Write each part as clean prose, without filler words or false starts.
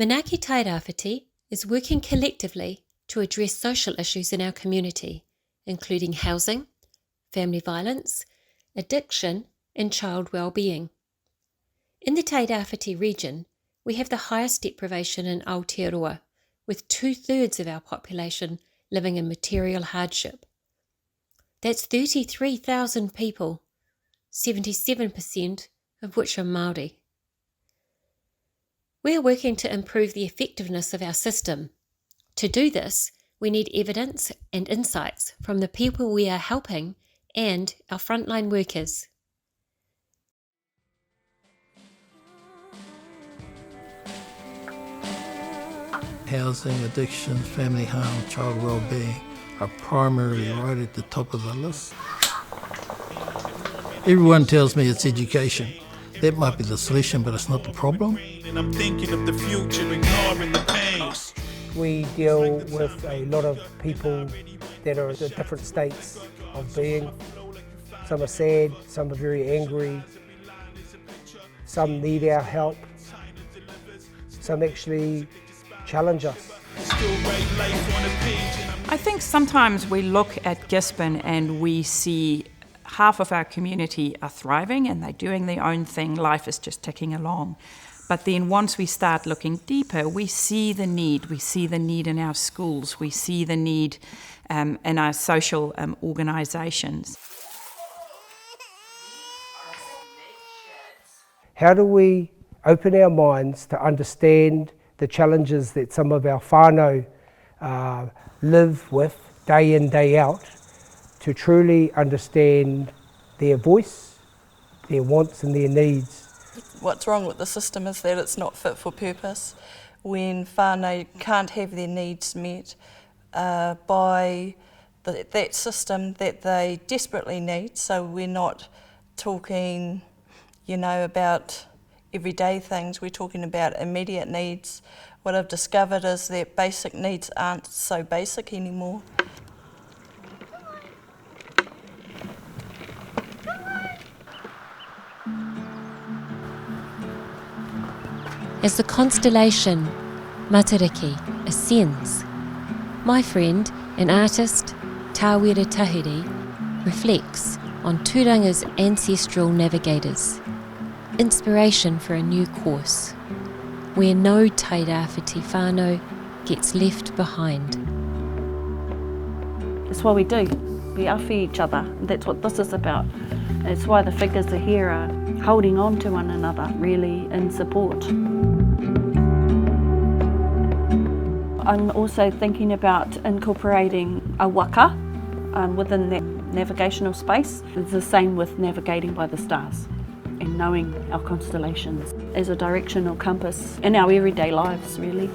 Manaaki Tairāwhiti is working collectively to address social issues in our community, including housing, family violence, addiction and child well-being. In the Tairāwhiti region, we have the highest deprivation in Aotearoa, with 2/3 of our population living in material hardship. That's 33,000 people, 77% of which are Māori. We are working to improve the effectiveness of our system. To do this, we need evidence and insights from the people we are helping and our frontline workers. Housing, addiction, family harm, child well-being are primarily right at the top of the list. Everyone tells me it's education. That might be the solution, but it's not the problem. I'm thinking of the future, ignoring the pain. We deal with a lot of people that are at different states of being. Some are sad, some are very angry, some need our help, some actually challenge us. I think sometimes we look at Gisborne and we see half of our community are thriving and they're doing their own thing, life is just ticking along. But then once we start looking deeper, we see the need. We see the need in our schools. We see the need in our social organisations. How do we open our minds to understand the challenges that some of our whānau live with day in, day out, to truly understand their voice, their wants and their needs? What's wrong with the system is that it's not fit for purpose. When whānau can't have their needs met by that system that they desperately need, so we're not talking, about everyday things, we're talking about immediate needs. What I've discovered is that basic needs aren't so basic anymore. As the constellation Matariki ascends, my friend and artist Tāwera Tahiri reflects on Turanga's ancestral navigators, inspiration for a new course, where no Tairāwhiti whānau gets left behind. It's what we do. We awhi each other. That's what this is about. It's why the figures are here are holding on to one another, really, in support. I'm also thinking about incorporating a waka within that navigational space. It's the same with navigating by the stars and knowing our constellations as a directional compass in our everyday lives, really.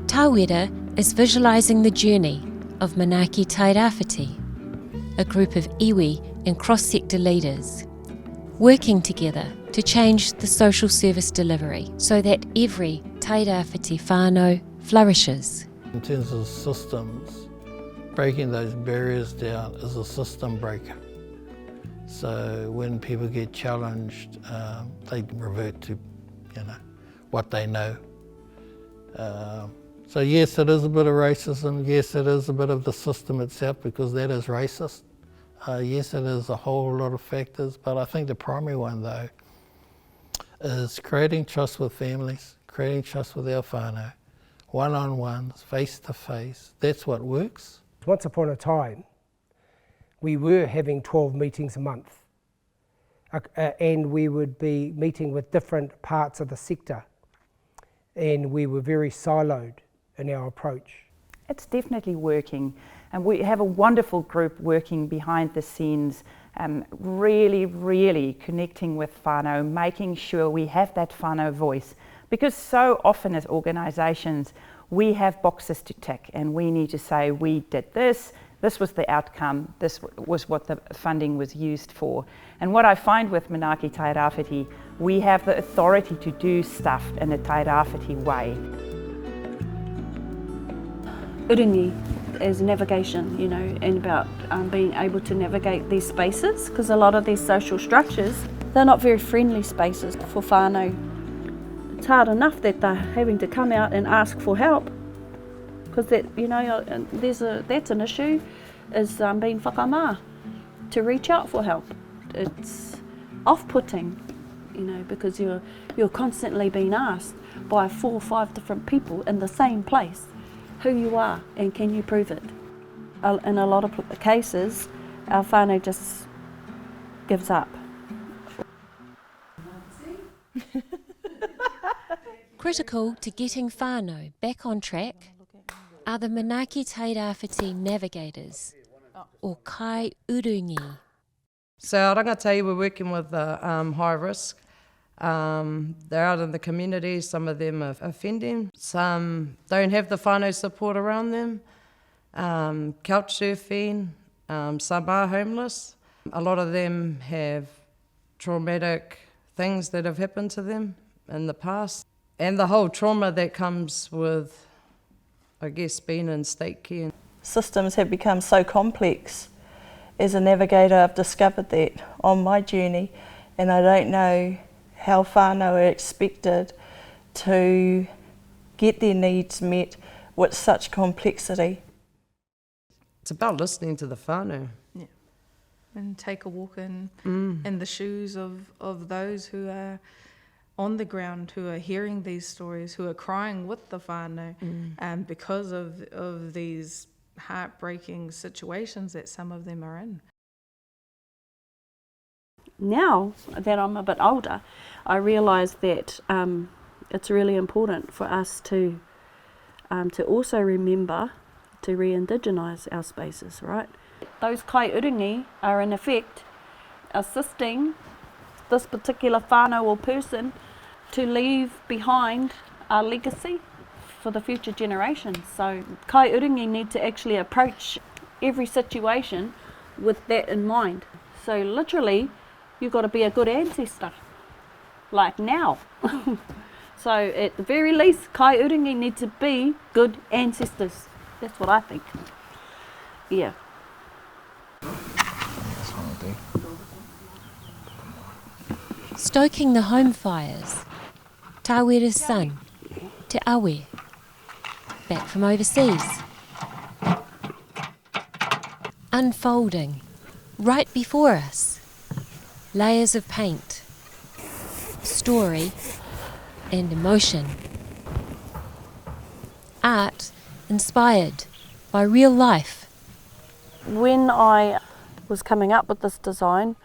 Tāwera is visualising the journey of Manaaki Tairāwhiti, a group of iwi and cross-sector leaders, working together to change the social service delivery so that every Tairāwhiti whānau flourishes. In terms of systems, breaking those barriers down is a system breaker. So when people get challenged, they revert to, what they know. So yes, it is a bit of racism. Yes, it is a bit of the system itself, because that is racist. Yes, it is a whole lot of factors, but I think the primary one, though, is creating trust with families, creating trust with our whānau, one-on-ones, face-to-face. That's what works. Once upon a time, we were having 12 meetings a month, and we would be meeting with different parts of the sector, and we were very siloed in our approach. It's definitely working, and we have a wonderful group working behind the scenes, really connecting with whānau, making sure we have that whānau voice, because so often as organisations we have boxes to tick and we need to say we did this, this was the outcome, this was what the funding was used for. And what I find with Manaaki Tairāwhiti, we have the authority to do stuff in a Tairāwhiti way. Uringi is navigation, and about being able to navigate these spaces, because a lot of these social structures, they're not very friendly spaces for whānau. It's hard enough that they're having to come out and ask for help, because that, you know, that's an issue, is being whakamā, to reach out for help. It's off-putting, you know, because you're constantly being asked by 4 or 5 different people in the same place who you are and can you prove it. In a lot of cases, our whānau just gives up. Critical to getting whānau back on track are the Manaaki Tairāwhiti navigators, or kai urungi. So our rangatei, we're working with high risk. They're out in the community, some of them are offending, some don't have the whānau support around them, couch surfing, some are homeless. A lot of them have traumatic things that have happened to them in the past, and the whole trauma that comes with, I guess, being in state care. Systems have become so complex. As a navigator, I've discovered that on my journey, and I don't know how whānau are expected to get their needs met with such complexity. It's about listening to the whānau. Yeah. And take a walk in the shoes of those who are on the ground, who are hearing these stories, who are crying with the whānau, because of these heartbreaking situations that some of them are in. Now that I'm a bit older, I realise that it's really important for us to also remember to re-indigenise our spaces, right? Those kai urungi are in effect assisting this particular whānau or person to leave behind a legacy for the future generations. So kai urungi need to actually approach every situation with that in mind. So literally, you've got to be a good ancestor, like now. So at the very least, kai urungi need to be good ancestors. That's what I think. Yeah. Stoking the home fires. Tāwera's son, Te Awe, back from overseas. Unfolding, right before us. Layers of paint, story and emotion. Art inspired by real life. When I was coming up with this design,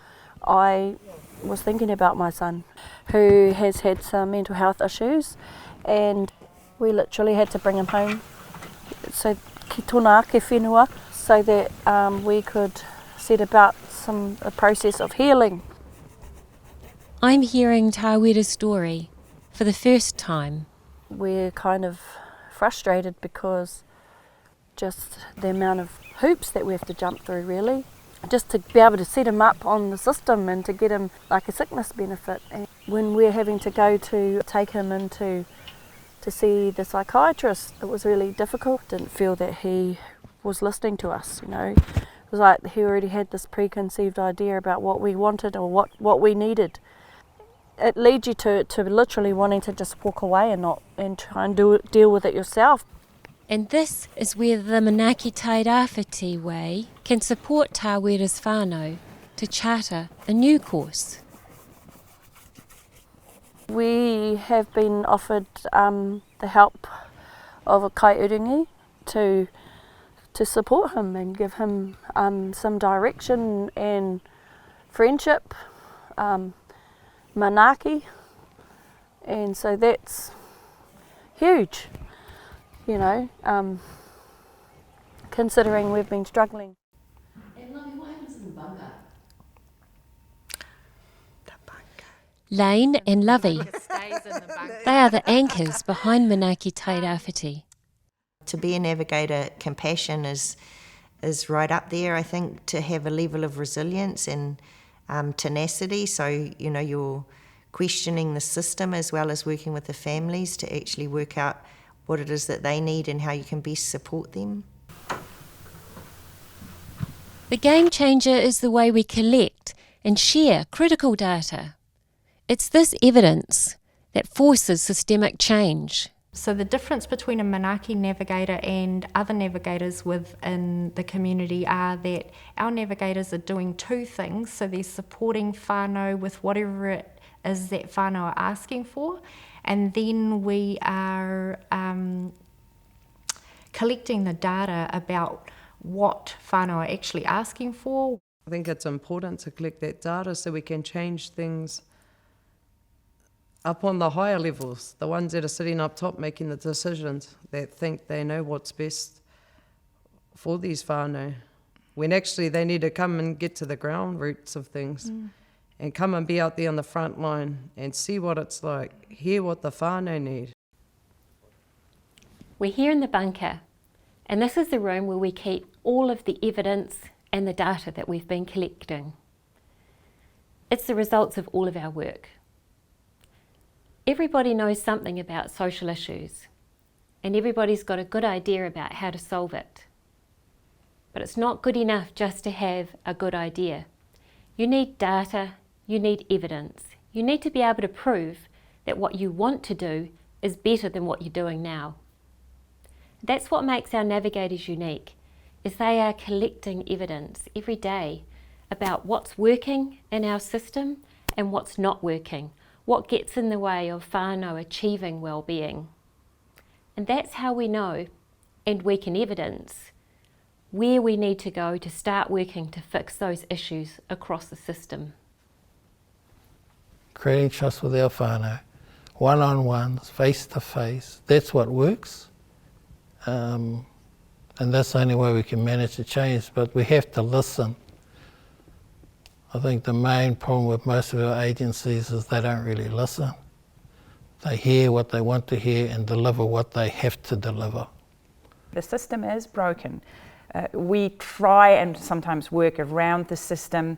I was thinking about my son, who has had some mental health issues, and we literally had to bring him home, so ki tōna ake whenua, so that we could set about a process of healing. I'm hearing Tāwera's story for the first time. We're kind of frustrated because just the amount of hoops that we have to jump through, really, just to be able to set him up on the system and to get him like a sickness benefit. And when we're having to go to take him in to see the psychiatrist, it was really difficult. Didn't feel that he was listening to us, you know. It was like he already had this preconceived idea about what we wanted or what we needed. It leads you to literally wanting to just walk away and try and deal with it yourself. And this is where the Manaaki Tairāwhiti way can support Tāwera's whānau to charter a new course. We have been offered the help of a kai urungi to support him and give him some direction and friendship, manaaki, and so that's huge, you know, considering we've been struggling. And Lovey, what happens in the bunga? Lane and Lovey, they are the anchors behind Manaaki Tairāwhiti. To be a navigator, compassion is right up there, I think, to have a level of resilience and tenacity. So, you know, you're questioning the system as well as working with the families to actually work out what it is that they need and how you can best support them. The game changer is the way we collect and share critical data. It's this evidence that forces systemic change. So the difference between a Manaaki navigator and other navigators within the community are that our navigators are doing two things. So they're supporting whānau with whatever it is that whānau are asking for, and then we are collecting the data about what whānau are actually asking for. I think it's important to collect that data so we can change things up on the higher levels, the ones that are sitting up top making the decisions, that think they know what's best for these whānau, when actually they need to come and get to the ground roots of things and come and be out there on the front line and see what it's like, hear what the whānau need. We're here in the bunker, and this is the room where we keep all of the evidence and the data that we've been collecting. It's the results of all of our work. Everybody knows something about social issues, and everybody's got a good idea about how to solve it. But it's not good enough just to have a good idea. You need data, you need evidence. You need to be able to prove that what you want to do is better than what you're doing now. That's what makes our navigators unique, is they are collecting evidence every day about what's working in our system and what's not working, what gets in the way of whānau achieving well-being. And that's how we know, and we can evidence, where we need to go to start working to fix those issues across the system. Creating trust with our whānau, one-on-ones, face-to-face, that's what works. And that's the only way we can manage to change, but we have to listen. I think the main problem with most of our agencies is they don't really listen. They hear what they want to hear and deliver what they have to deliver. The system is broken. We try and sometimes work around the system,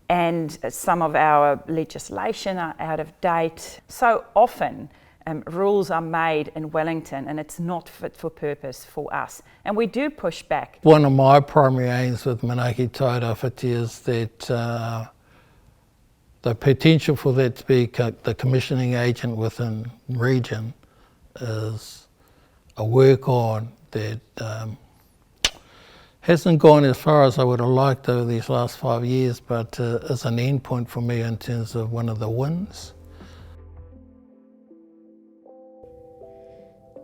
and some of our legislation are out of date. So often rules are made in Wellington and it's not fit for purpose for us. And we do push back. One of my primary aims with Manaaki Tairāwhiti is that the potential for that to be the commissioning agent within region is a work on that hasn't gone as far as I would have liked over these last 5 years, but is an end point for me in terms of one of the wins.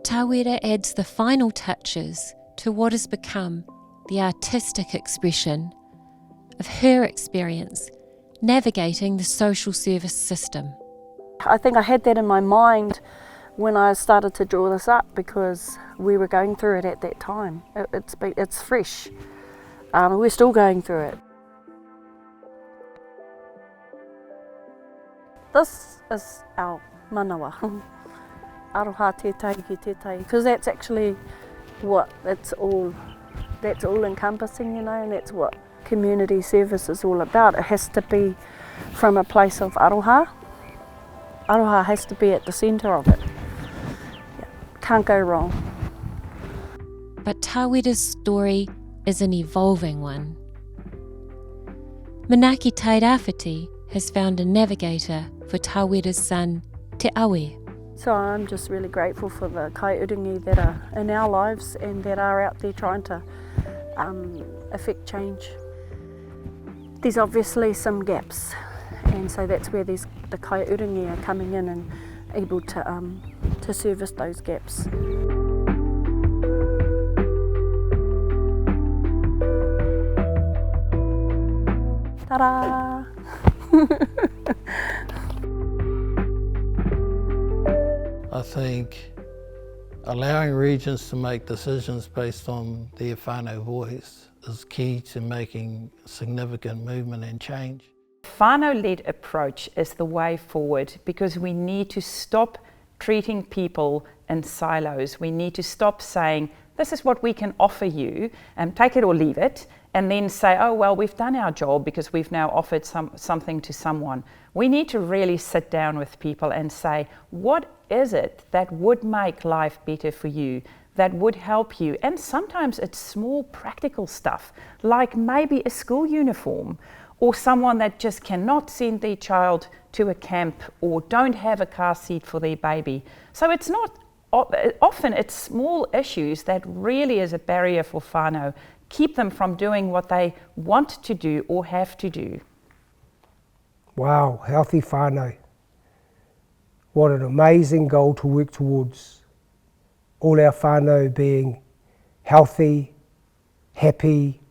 Tawera adds the final touches to what has become the artistic expression of her experience navigating the social service system. I think I had that in my mind when I started to draw this up because we were going through it at that time. It's fresh. We're still going through it. This is our manawa. Aroha tētai ki tētai, because that's actually what it's all encompassing, you know, and that's what community service is all about. It has to be from a place of aroha. Aroha has to be at the centre of it. Yeah, can't go wrong. But Tawera's story is an evolving one. Manaaki Tairāwhiti has found a navigator for Tawera's son, Te Awe. So I'm just really grateful for the kaiuringi that are in our lives and that are out there trying to affect change. There's obviously some gaps, and so that's where the kaiuringi are coming in and able to service those gaps. Ta-da! I think allowing regions to make decisions based on their whānau voice is key to making significant movement and change. Whānau-led approach is the way forward because we need to stop treating people in silos. We need to stop saying, this is what we can offer you, and take it or leave it, and then say, oh, well, we've done our job because we've now offered something to someone. We need to really sit down with people and say, what is it that would make life better for you, that would help you? And sometimes it's small practical stuff, like maybe a school uniform, or someone that just cannot send their child to a camp or don't have a car seat for their baby. So it's not, often it's small issues that really is a barrier for whānau, keep them from doing what they want to do or have to do. Wow, healthy whānau. What an amazing goal to work towards. All our whānau being healthy, happy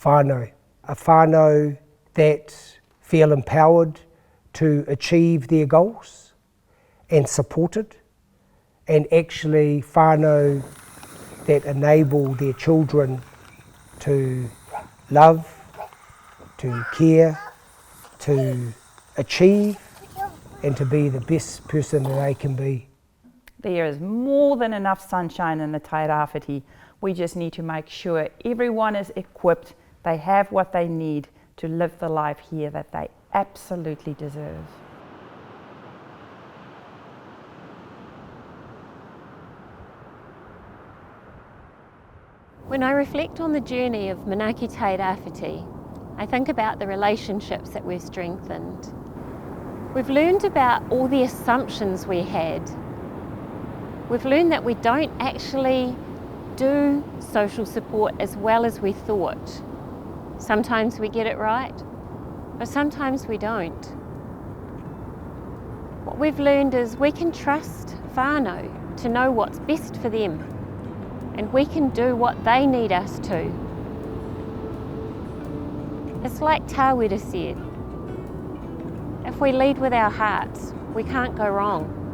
whānau. A whānau that feel empowered to achieve their goals and supported, and actually whānau that enable their children to love, to care, to achieve, and to be the best person that they can be. There is more than enough sunshine in the Tairāwhiti. We just need to make sure everyone is equipped, they have what they need to live the life here that they absolutely deserve. When I reflect on the journey of Manaaki Tairāwhiti, I think about the relationships that we've strengthened. We've learned about all the assumptions we had. We've learned that we don't actually do social support as well as we thought. Sometimes we get it right, but sometimes we don't. What we've learned is we can trust whānau to know what's best for them, and we can do what they need us to. It's like Tāwhiti said, if we lead with our hearts, we can't go wrong.